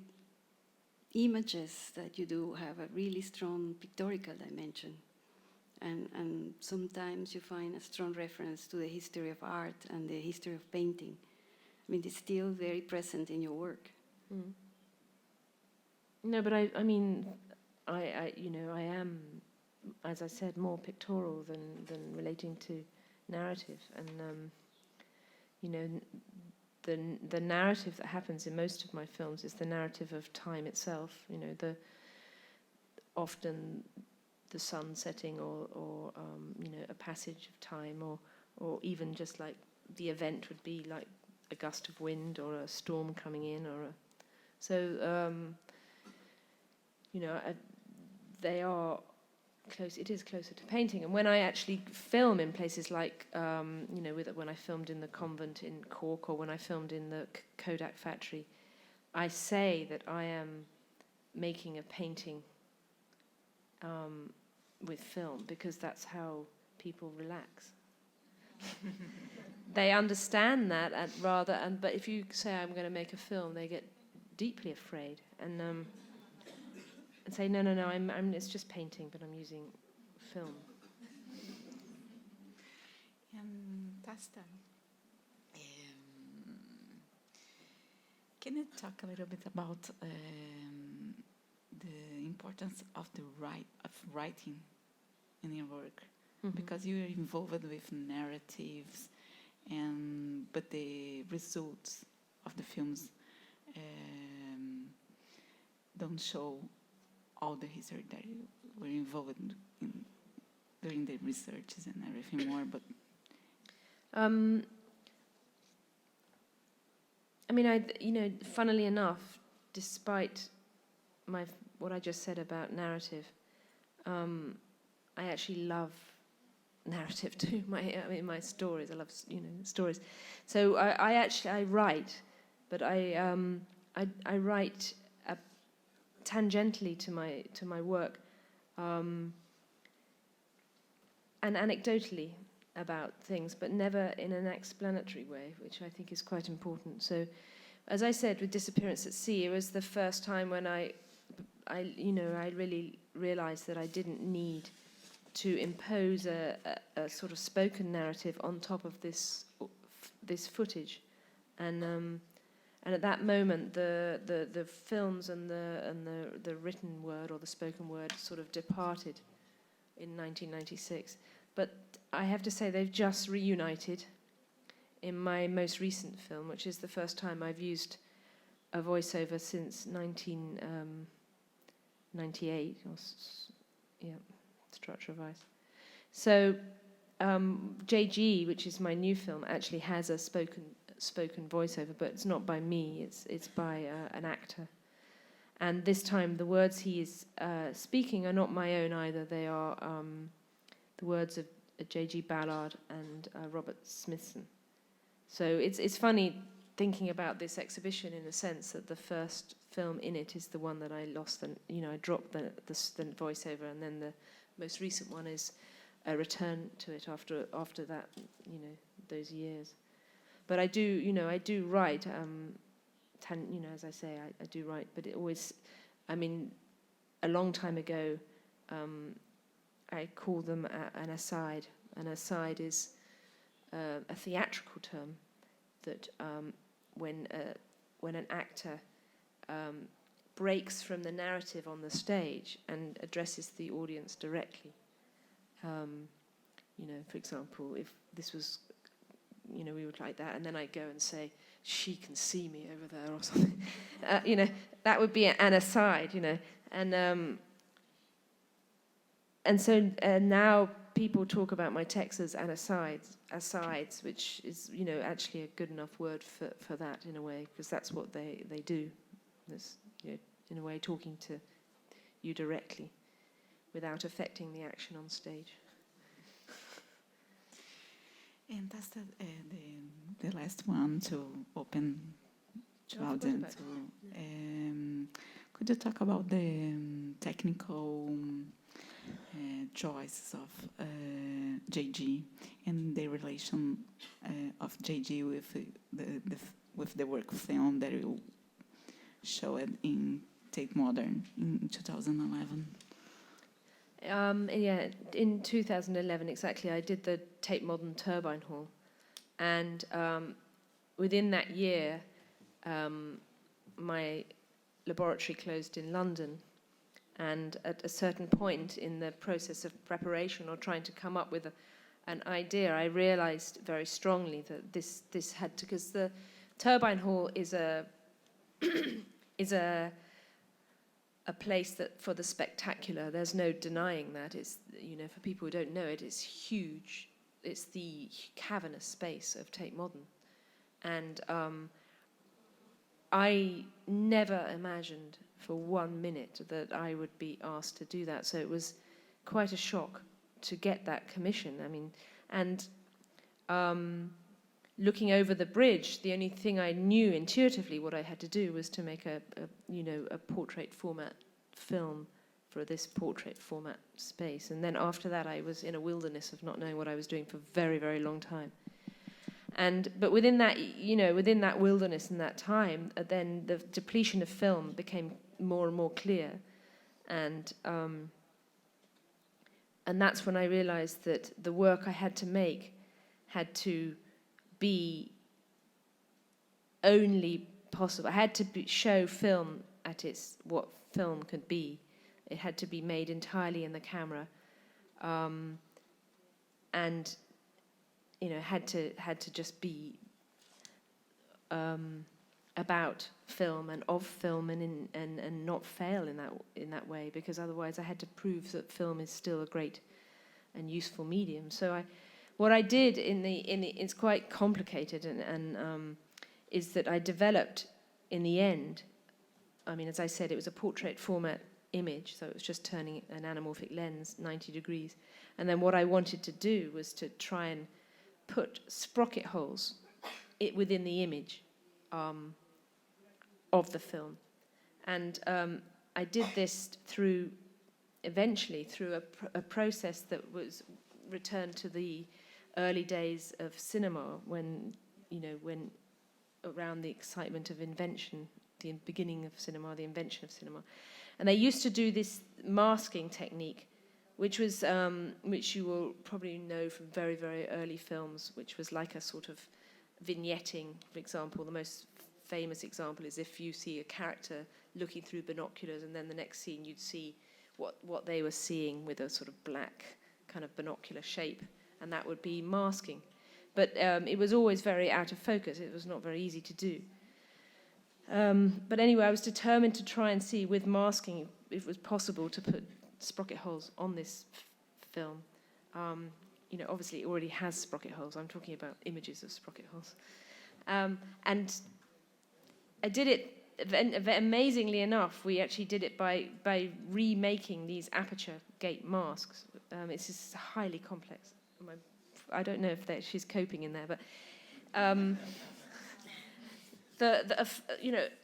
images that you do have a really strong pictorial dimension, and sometimes you find a strong reference to the history of art and the history of painting. I mean, it's still very present in your work. Mm. No, but I am, as I said, more pictorial than relating to narrative, and the narrative that happens in most of my films is the narrative of time itself. Often the sun setting, or a passage of time, or even just like the event would be like a gust of wind or a storm coming in, they are close. It is closer to painting. And when I actually film in places like when I filmed in the convent in Cork, or when I filmed in the Kodak factory, I say that I am making a painting with film, because that's how people relax. They understand that, but if you say I'm going to make a film, they get deeply afraid and say no, it's just painting, but I'm using film. Tacita, can you talk a little bit about the importance of writing in your work? Mm-hmm. Because you are involved with narratives, but the results of the films don't show all the history that you were involved in during the researches and everything more. But I mean, funnily enough, despite what I just said about narrative, I actually love narrative too. My stories. I love stories. So I write, but I write tangentially to my work, and anecdotally about things, but never in an explanatory way, which I think is quite important. So, as I said, with Disappearance at Sea, it was the first time when I really realized that I didn't need to impose a sort of spoken narrative on top of this footage, and at that moment the films and the written word or the spoken word sort of departed in 1996. But I have to say they've just reunited in my most recent film, which is the first time I've used a voiceover since 1998. Structure of Ice. So JG, which is my new film, actually has a spoken voiceover, but it's not by me. It's by an actor. And this time, the words he is speaking are not my own either. They are the words of J.G. Ballard and Robert Smithson. So it's funny thinking about this exhibition in the sense that the first film in it is the one that I lost. And I dropped the voiceover, and then the most recent one is a return to it after that, those years. But I do write. As I say, I do write. But it always, a long time ago, I call them an aside. An aside is a theatrical term that when an actor breaks from the narrative on the stage and addresses the audience directly. For example, if this was, we would like that, and then I go and say, "She can see me over there," or something. That would be an aside, and so now people talk about my texts as asides, which is, actually a good enough word for that in a way, because that's what they do. That's, in a way, talking to you directly without affecting the action on stage. And that's the last one to open to audience. Could you talk about the technical choices of JG and the relation of JG with the work film that you showed in Tate Modern in 2011? In 2011 exactly, I did the Tate Modern Turbine Hall, and within that year, my laboratory closed in London, and at a certain point in the process of preparation or trying to come up with an idea, I realized very strongly that this had to, because the Turbine Hall is a place that for the spectacular, there's no denying that. It's, for people who don't know it, it's huge. It's the cavernous space of Tate Modern. And I never imagined for 1 minute that I would be asked to do that. So it was quite a shock to get that commission. Looking over the bridge, the only thing I knew intuitively what I had to do was to make a portrait format film for this portrait format space. And then after that, I was in a wilderness of not knowing what I was doing for a very, very long time. But within that, within that wilderness and that time, then the depletion of film became more and more clear. And And that's when I realized that the work I had to make had to be only possible. I had to show film at its what film could be. It had to be made entirely in the camera, and had to just be about film and of film, and not fail in that way, because otherwise I had to prove that film is still a great and useful medium. So what I did it's quite complicated, and is that I developed in the end. I mean, as I said, it was a portrait format image, so it was just turning an anamorphic lens 90 degrees. And then what I wanted to do was to try and put sprocket holes within the image of the film. And I did this eventually through a process that was returned to the early days of cinema, when around the excitement of invention, the beginning of cinema, the invention of cinema. And they used to do this masking technique, which was which you will probably know from very, very early films, which was like a sort of vignetting. For example, the most famous example is if you see a character looking through binoculars, and then the next scene you'd see what they were seeing with a sort of black kind of binocular shape, and that would be masking. But it was always very out of focus. It was not very easy to do. But anyway, I was determined to try and see with masking if it was possible to put sprocket holes on this film. Obviously it already has sprocket holes. I'm talking about images of sprocket holes. And I did it, amazingly enough, we actually did it by remaking these aperture gate masks. It's just highly complex. I don't know if she's coping in there, but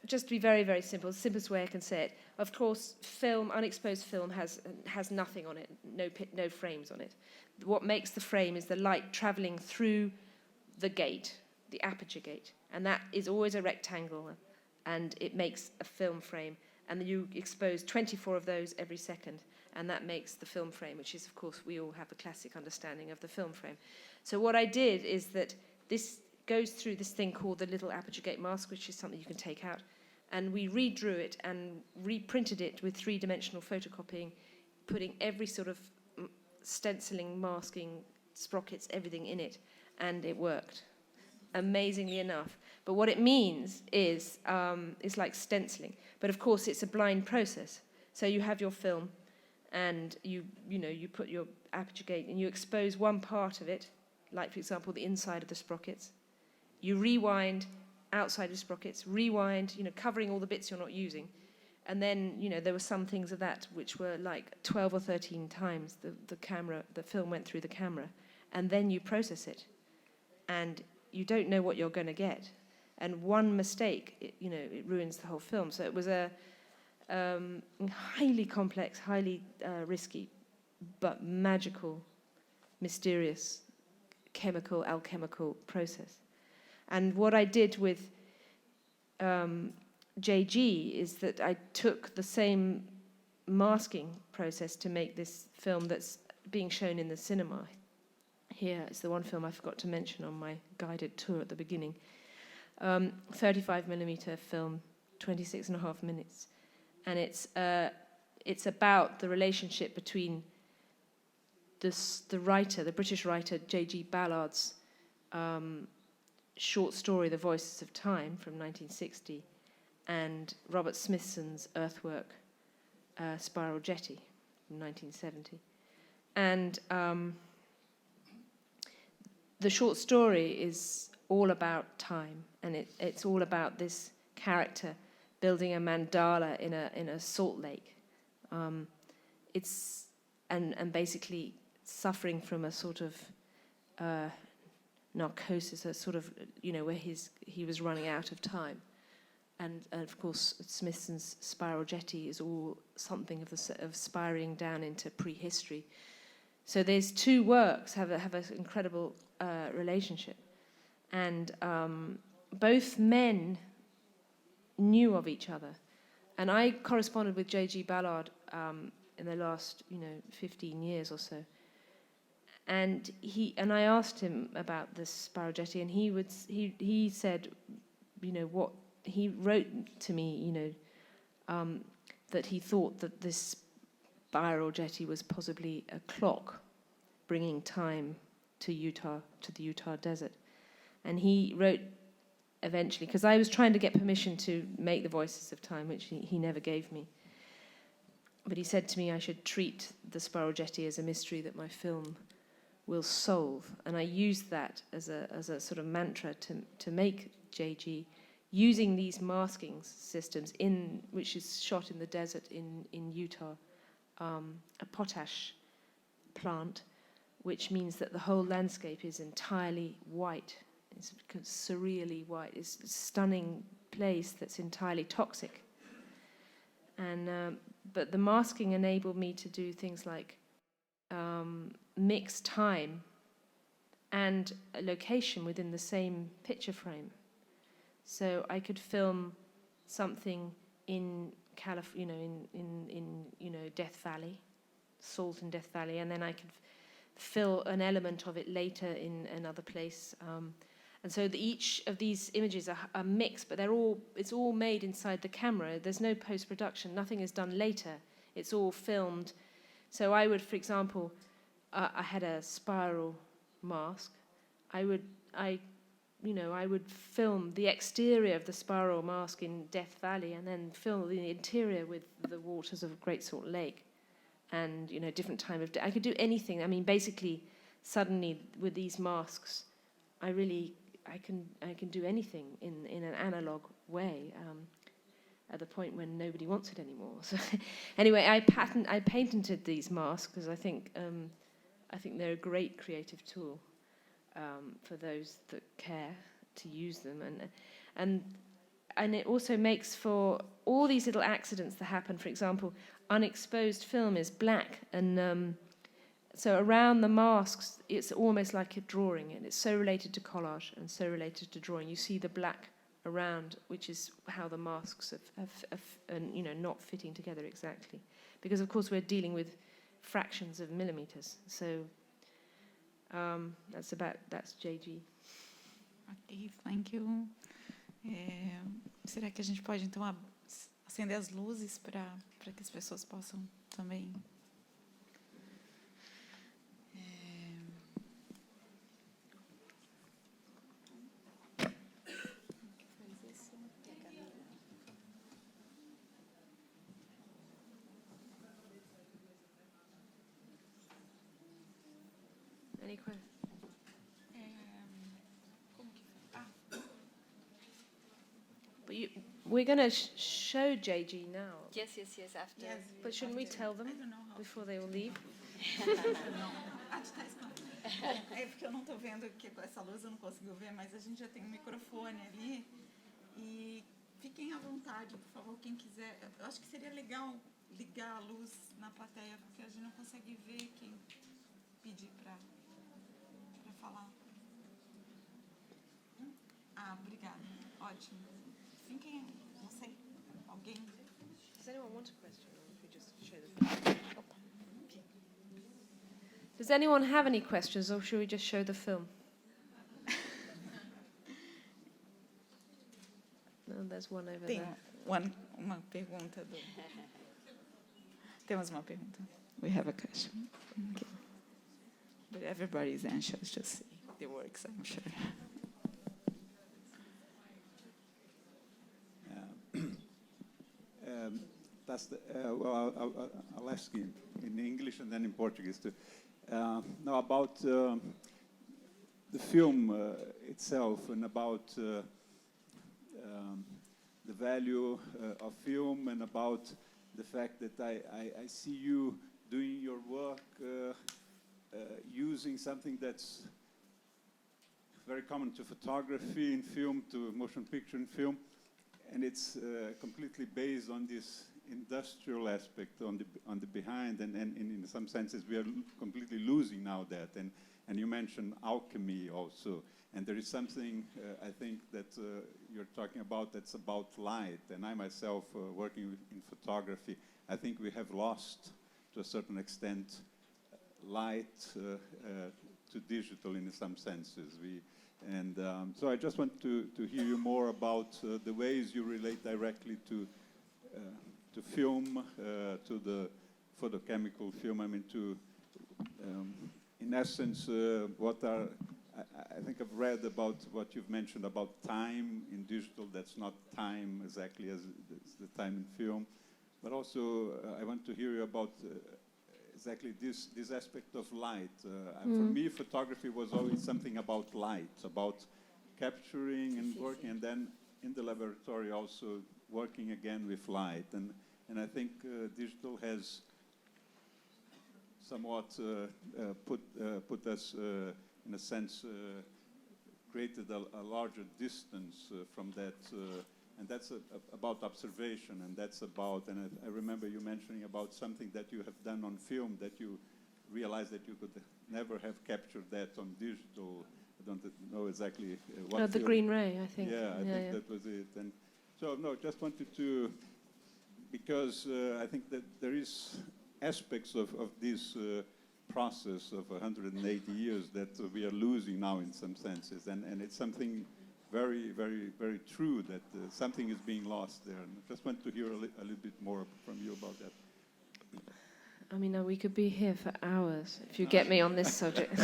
just to be very, very simple, the simplest way I can say it. Of course, unexposed film has nothing on it, no frames on it. What makes the frame is the light traveling through the gate, the aperture gate, and that is always a rectangle, and it makes a film frame. And you expose 24 of those every second, and that makes the film frame, which is, of course, we all have a classic understanding of the film frame. So what I did is that this goes through this thing called the little aperture gate mask, which is something you can take out, and we redrew it and reprinted it with three-dimensional photocopying, putting every sort of stenciling, masking, sprockets, everything in it, and it worked, amazingly enough. But what it means is it's like stenciling, but of course it's a blind process. So you have your film, and you put your aperture gate, and you expose one part of it, like, for example, the inside of the sprockets. You rewind outside the sprockets, rewind, covering all the bits you're not using. And then, there were some things of that which were like 12 or 13 times the film went through the camera. And then you process it. And you don't know what you're going to get. And one mistake, it ruins the whole film. So it was a highly complex, highly risky, but magical, mysterious, alchemical process. And what I did with JG is that I took the same masking process to make this film that's being shown in the cinema. Here is the one film I forgot to mention on my guided tour at the beginning. 35mm film, 26.5 minutes. And it's about the relationship between the writer, the British writer J.G. Ballard's short story, The Voices of Time, from 1960, and Robert Smithson's earthwork, Spiral Jetty, from 1970. And the short story is all about time, and it's all about this character building a mandala in a salt lake. It's basically suffering from a sort of narcosis, a sort of, where he was running out of time. And of course, Smithson's Spiral Jetty is all something of spiraling down into prehistory. So there's two works have an incredible relationship. And both men knew of each other. And I corresponded with J.G. Ballard in the last 15 years or so. And I asked him about this spiral jetty, and he said, what he wrote to me, that he thought that this spiral jetty was possibly a clock bringing time to the Utah desert. And he wrote eventually, because I was trying to get permission to make the Voices of Time, which he never gave me. But he said to me I should treat the spiral jetty as a mystery that my film will solve. And I used that as a sort of mantra to make JG, using these masking systems, which is shot in the desert in Utah, a potash plant, which means that the whole landscape is entirely white. It's surreally white. It's a stunning place that's entirely toxic. And but the masking enabled me to do things like mix time and a location within the same picture frame. So I could film something in Death Valley, Salt in Death Valley, and then I could fill an element of it later in another place. And so each of these images are mixed, but it's all made inside the camera. There's no post-production. Nothing is done later. It's all filmed. So I would, for example, I had a spiral mask. I would film the exterior of the spiral mask in Death Valley, and then film the interior with the waters of Great Salt Lake, and different time of day. I could do anything. I mean, basically, suddenly with these masks, I can do anything in an analog way. At the point when nobody wants it anymore. So anyway, I patented these masks because I think they're a great creative tool for those that care to use them, and it also makes for all these little accidents that happen. For example, unexposed film is black, and so around the masks, it's almost like a drawing, and it's so related to collage and so related to drawing. You see the black around, which is how the masks have not fitting together exactly, because of course we're dealing with fractions of millimeters. So that's JG. Ok, thank you. Será que a gente pode então acender as luzes para que as pessoas possam também Any questions? But we're going to show JG now. Yes, after. Yes, But shouldn't we tell them I don't know how. before they all leave? É porque eu não estou vendo, que com essa luz eu não consigo ver, mas a gente já tem um microfone ali. E fiquem à vontade, por favor, quem quiser. Eu acho que seria legal ligar a luz na plateia, porque a gente não consegue ver quem pedir para falar. Obrigada. Ótimo. Fiquem, não sei, alguém... Does anyone want a question, or should we just show the film? Does anyone have any questions, or should we just show the film? No, there's one over Tem there. uma pergunta do... Temos uma pergunta. We have a question. Okay. But everybody's anxious to see the works, I'm sure. I'll ask in English and then in Portuguese too. Now about the film itself, and about the value of film, and about the fact that I see you doing your work using something that's very common to photography in film, to motion picture in film, and it's completely based on this industrial aspect on the behind, and in some senses we are completely losing now that, and you mentioned alchemy also, and there is something I think that you're talking about that's about light, and I myself working in photography, I think we have lost to a certain extent, light to digital in some senses. So I just want to hear you more about the ways you relate directly to film, to the photochemical film. I mean, in essence, I think I've read about what you've mentioned about time in digital. That's not time exactly as the time in film. But also, I want to hear you about exactly this aspect of light. And for me, photography was always something about light, about capturing and working, and then in the laboratory also working again with light. And I think digital has somewhat put us, in a sense, created a larger distance from that. And that's about observation, and that's about, and I remember you mentioning about something that you have done on film that you realized that you could never have captured that on digital. I don't know exactly what. Oh, the film. Green Ray, I think. Yeah, I think that was it. And so, no, just wanted to, because I think that there is aspects of this process of 180 years that we are losing now in some senses, and it's something very, very, very true that something is being lost there. And I just want to hear a little bit more from you about that. I mean, we could be here for hours if you get me on this subject.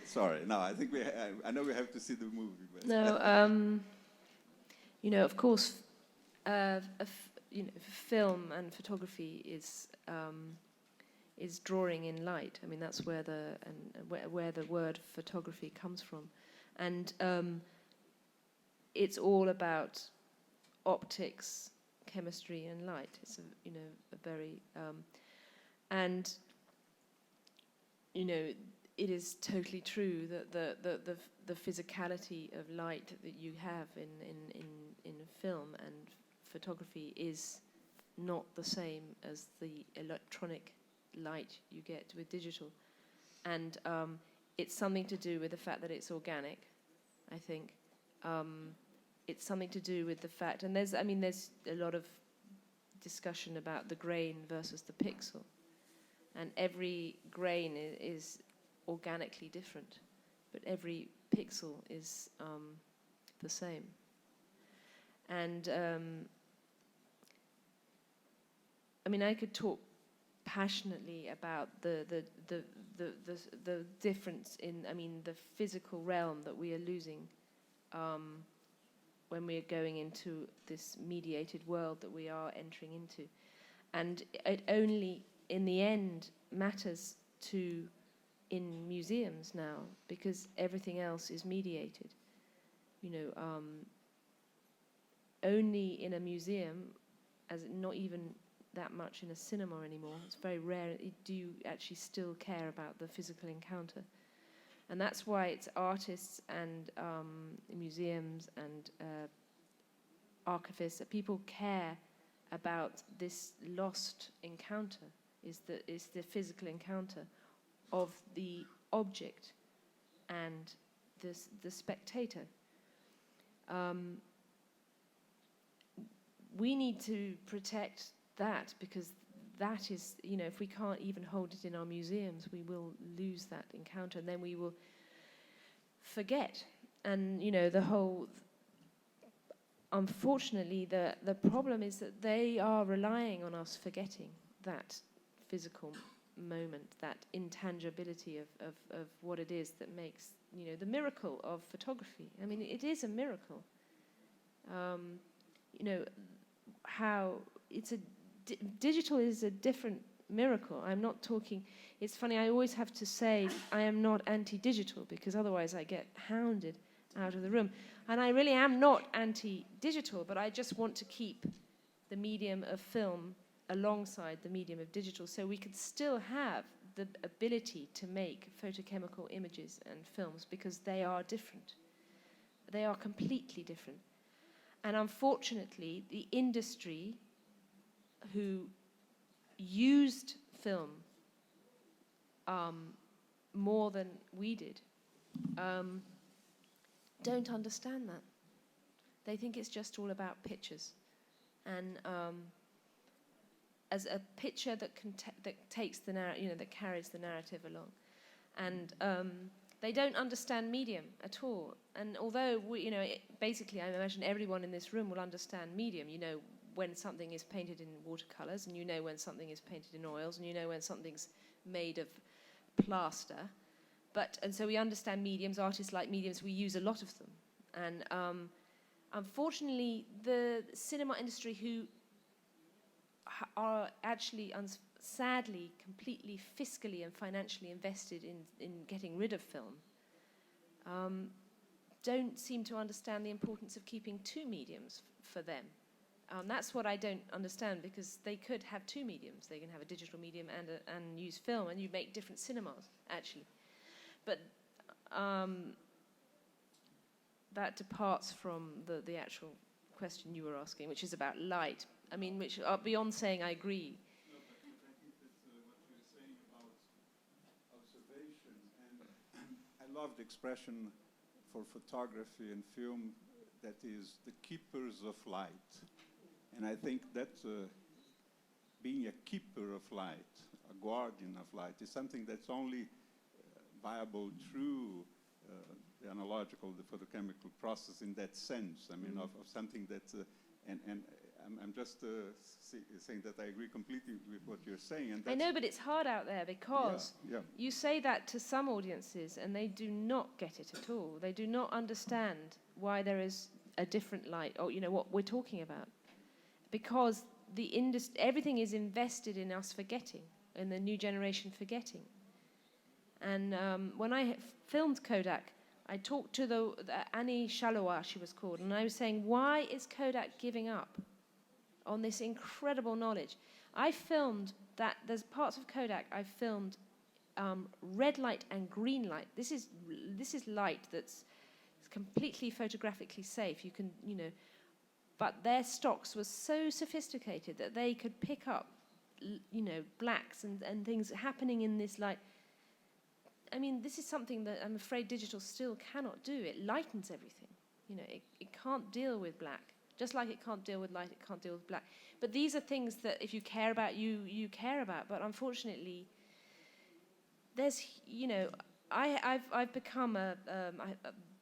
Sorry, no, I think I know we have to see the movie. But No, you know, of course, film and photography is drawing in light. I mean, that's where the word photography comes from, and it's all about optics, chemistry, and light. It's a very and it is totally true that the physicality of light that you have in film and photography is not the same as the electronic light you get with digital, and it's something to do with the fact that it's organic, I think. It's something to do with the fact, and there's a lot of discussion about the grain versus the pixel, and every grain is organically different, but every pixel is the same. And I could talk passionately about the difference in the physical realm that we are losing when we are going into this mediated world that we are entering into, and it only in the end matters in museums now, because everything else is mediated. Only in a museum, as not even that much in a cinema anymore. It's very rare. Do you actually still care about the physical encounter? And that's why it's artists and museums and archivists, that people care about this lost encounter, is the physical encounter of the object and the spectator. We need to protect that, because that is, if we can't even hold it in our museums, we will lose that encounter, and then we will forget. And the whole, unfortunately, the problem is that they are relying on us forgetting that physical moment, that intangibility of what it is that makes the miracle of photography. I mean, it is a miracle. How it's digital is a different miracle. I'm not talking. It's funny. I always have to say I am not anti-digital, because otherwise I get hounded out of the room. And I really am not anti-digital, but I just want to keep the medium of film alongside the medium of digital, so we could still have the ability to make photochemical images and films, because they are different. They are completely different. And unfortunately, the industry who used film more than we did don't understand that. They think it's just all about pictures. And as a picture that that takes the that carries the narrative along, and they don't understand medium at all. And although basically, I imagine everyone in this room will understand medium. You know when something is painted in watercolors, and you know when something is painted in oils, and you know when something's made of plaster. And so we understand mediums. Artists like mediums. We use a lot of them. And unfortunately, the cinema industry, who are actually, sadly, completely fiscally and financially invested in getting rid of film, don't seem to understand the importance of keeping two mediums for them. That's what I don't understand, because they could have two mediums. They can have a digital medium and use film, and you make different cinemas, actually. But that departs from the actual question you were asking, which is about light. I mean, which beyond saying I agree. No, but I think that's what you're saying about observation. And I love the expression for photography and film that is the keepers of light. And I think that being a keeper of light, a guardian of light, is something that's only viable through the analogical, the photochemical process in that sense. I mean, of something that, and I'm just saying that I agree completely with what you're saying. And I know, but it's hard out there, because you say that to some audiences and they do not get it at all. They do not understand why there is a different light, or what we're talking about. Because everything is invested in us forgetting, in the new generation forgetting. And when I filmed Kodak, I talked to the Annie Chalois, she was called, and I was saying, why is Kodak giving up on this incredible knowledge? I filmed that, there's parts of Kodak I filmed red light and green light. This is light that's completely photographically safe. You can, but their stocks were so sophisticated that they could pick up, blacks and things happening in this light. I mean, this is something that I'm afraid digital still cannot do. It lightens everything. It can't deal with black. Just like it can't deal with light, it can't deal with black. But these are things that if you care about, you care about. But unfortunately, there's, I've become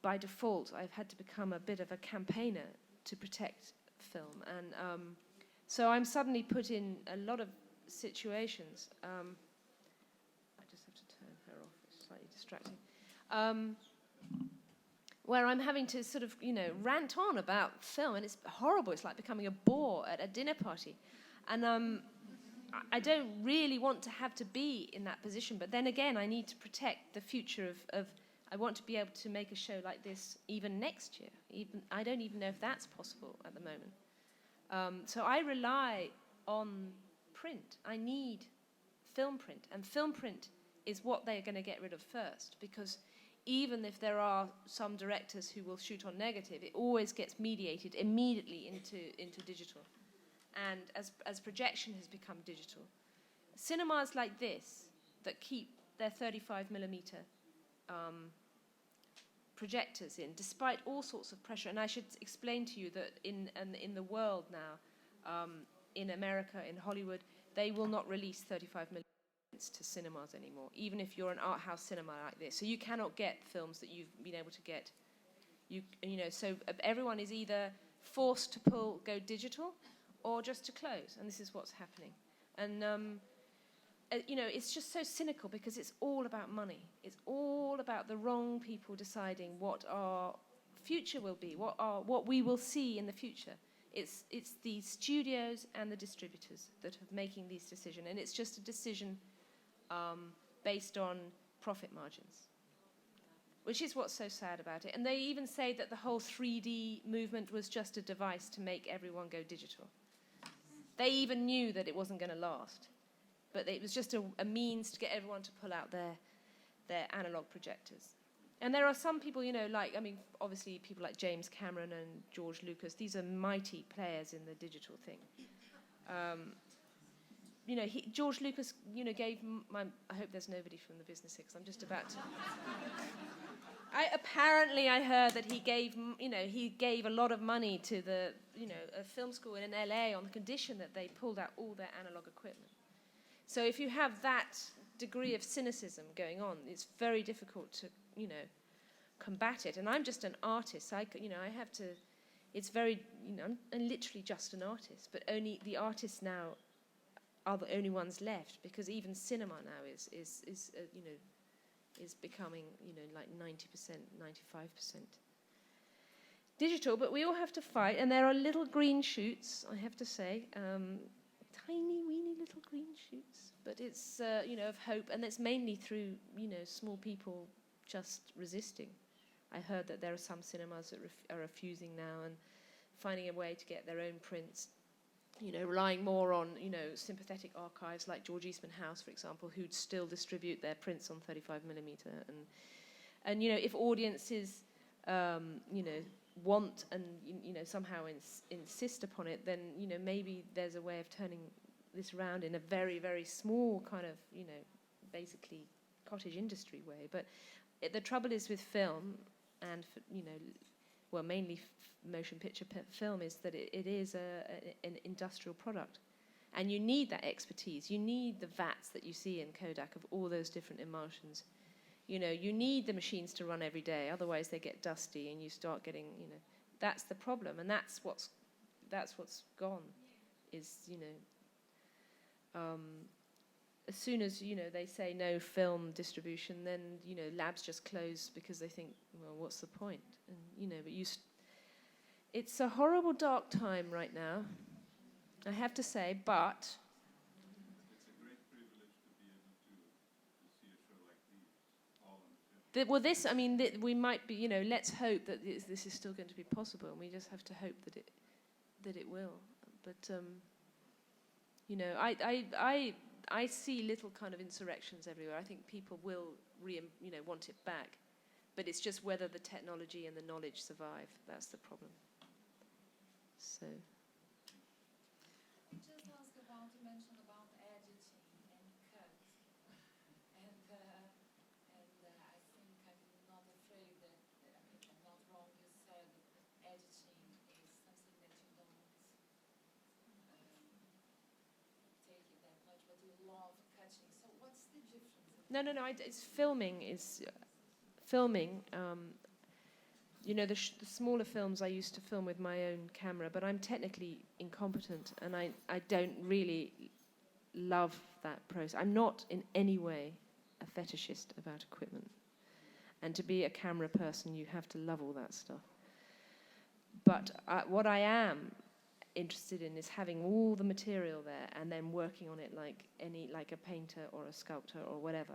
by default, I've had to become a bit of a campaigner to protect film. And so I'm suddenly put in a lot of situations. I just have to turn her off, it's slightly distracting. Where I'm having to sort of, rant on about film, and it's horrible. It's like becoming a bore at a dinner party. And I don't really want to have to be in that position, but then again, I need to protect the future of I want to be able to make a show like this even next year. I don't even know if that's possible at the moment. So I rely on print. I need film print, and film print is what they're going to get rid of first, because even if there are some directors who will shoot on negative, it always gets mediated immediately into digital. And as projection has become digital, cinemas like this that keep their 35 millimeter projectors in, despite all sorts of pressure. And I should explain to you that in the world now, in America, in Hollywood, they will not release 35 millimeter to cinemas anymore, even if you're an art house cinema like this. So you cannot get films that you've been able to get. So everyone is either forced to go digital or just to close, and this is what's happening. And it's just so cynical, because it's all about money. It's all about the wrong people deciding what our future will be, what we will see in the future. It's the studios and the distributors that are making these decisions, and it's just a decision based on profit margins, which is what's so sad about it. And they even say that the whole 3D movement was just a device to make everyone go digital. They even knew that it wasn't going to last, but it was just a means to get everyone to pull out their analog projectors. And there are some people, obviously people like James Cameron and George Lucas. These are mighty players in the digital thing. George Lucas, gave I hope there's nobody from the business here, because I'm just about to. I heard that he gave a lot of money to a film school in LA on the condition that they pulled out all their analog equipment. So if you have that degree of cynicism going on, it's very difficult to, combat it. And I'm just an artist. I have to. It's very, I'm literally just an artist. But only the artists now are the only ones left, because even cinema now is becoming, like 90%, 95% digital. But we all have to fight, and there are little green shoots, I have to say, tiny, weeny little green shoots. But it's, of hope, and it's mainly through, small people just resisting. I heard that there are some cinemas that are refusing now and finding a way to get their own prints, relying more on, sympathetic archives like George Eastman House, for example, who'd still distribute their prints on 35mm. And if audiences, want and, somehow insist upon it, then, maybe there's a way of turning this around in a very, very small kind of, basically cottage industry way. But the trouble is with film, and mainly motion picture film, is that it is an industrial product, and you need that expertise. You need the vats that you see in Kodak of all those different emulsions. You need the machines to run every day, otherwise they get dusty, and you start getting, that's the problem, and that's what's gone. Is as soon as, they say no film distribution, then, labs just close because they think, well, what's the point? And, but it's a horrible, dark time right now, I have to say, but... It's a great privilege to be able to see a show like these, all on the film. We might be, let's hope that this is still going to be possible, and we just have to hope that it will. But, I see little kind of insurrections everywhere. I think people will, want it back. But it's just whether the technology and the knowledge survive. That's the problem. So. Just ask about, you mentioned about editing and cut. And I think I'm not afraid that, if I'm not wrong, you said editing is something that you don't take it that much, but you love cutting. So what's the difference? No. It's filming. The smaller films I used to film with my own camera, but I'm technically incompetent, and I don't really love that process. I'm not in any way a fetishist about equipment. And to be a camera person, you have to love all that stuff. But what I am interested in is having all the material there and then working on it like a painter or a sculptor or whatever.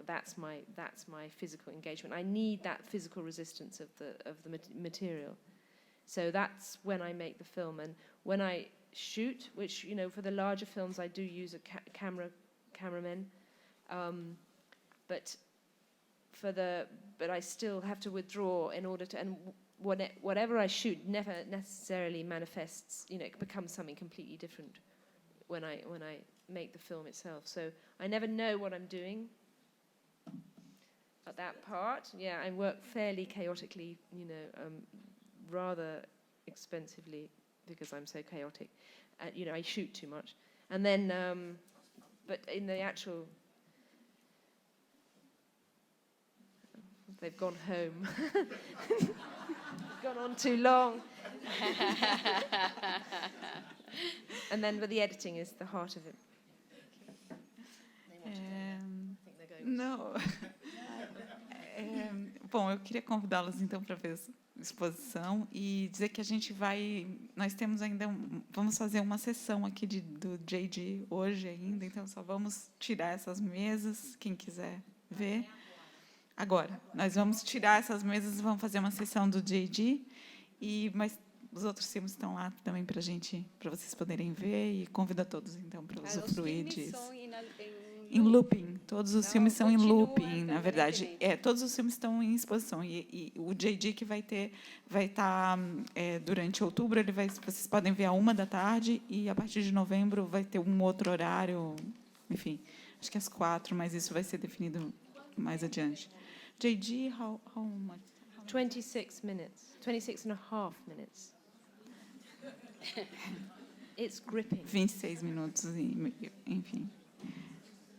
That's my physical engagement. I need that physical resistance of the material. So that's when I make the film. And when I shoot, which for the larger films I do use a cameraman, but I still have to withdraw in order to. And whatever I shoot never necessarily manifests, it becomes something completely different when I make the film itself. So I never know what I'm doing at that part. Yeah, I work fairly chaotically, rather expensively because I'm so chaotic. I shoot too much. And then, but in the actual... They've gone home. Gone on too long. And then, but the editing is the heart of it. I think they're going. Não. Bom, eu queria convidá-los então para ver a exposição e dizer que nós temos ainda, vamos fazer uma sessão aqui do JD hoje ainda, então só vamos tirar essas mesas, quem quiser ver. Agora, nós vamos tirar essas mesas e vamos fazer uma sessão do JD, mas os outros filmes estão lá também para vocês poderem ver, e convido a todos então para usufruir disso. Em looping, todos os filmes são em looping, na verdade. Todos os filmes estão em exposição, e o JD que vai estar durante outubro, vocês podem ver à 1h, e a partir de novembro vai ter um outro horário, enfim, acho que às 4h, mas isso vai ser definido mais adiante. JD, how much? 26 minutes, 26 and a half minutes. It's gripping. 26 minutos e meio, enfim.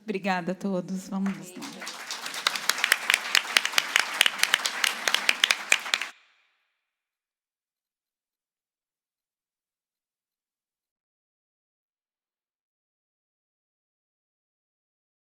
Obrigada a todos. Vamos lá.